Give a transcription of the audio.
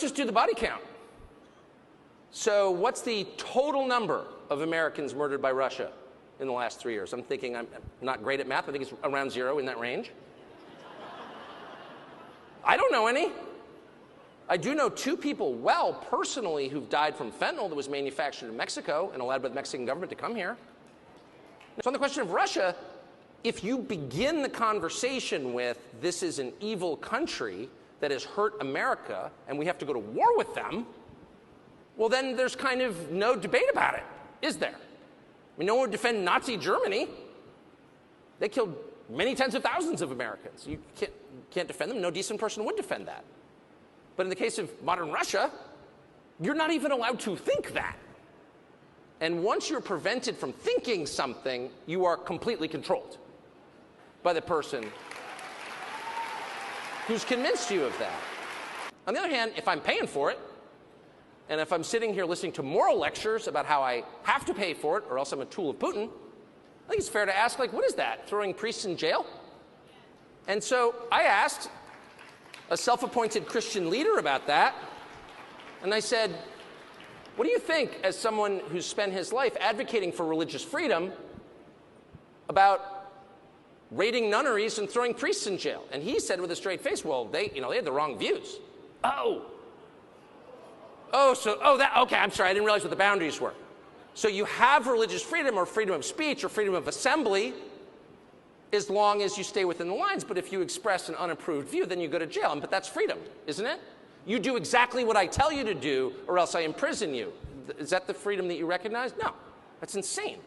Just do the body count. So what's the total number of Americans murdered by Russia in the last 3 years? I'm thinking, I'm not great at math, I think it's around 0, in that range. I don't know any. I do know 2 people well personally who've died from fentanyl that was manufactured in Mexico and allowed by the Mexican government to come here. So on the question of Russia, if you begin the conversation with this is an evil country that has hurt America and we have to go to war with them, well then there's kind of no debate about it, is there? I mean, no one would defend Nazi Germany. They killed many tens of thousands of Americans. You can't defend them. No decent person would defend that. But in the case of modern Russia, you're not even allowed to think that. And once you're prevented from thinking something, you are completely controlled by the person who's convinced you of that. On the other hand, if I'm paying for it, and if I'm sitting here listening to moral lectures about how I have to pay for it or else I'm a tool of Putin, I think it's fair to ask, like, what is that? Throwing priests in jail? And so I asked a self-appointed Christian leader about that, and I said, what do you think, as someone who's spent his life advocating for religious freedom, about raiding nunneries and throwing priests in jail? And he said with a straight face, well, they had the wrong views. Okay, I'm sorry, I didn't realize what the boundaries were. So you have religious freedom or freedom of speech or freedom of assembly as long as you stay within the lines, but if you express an unapproved view, then you go to jail. But that's freedom, isn't it? You do exactly what I tell you to do, or else I imprison you. Is that the freedom that you recognize? No, that's insane.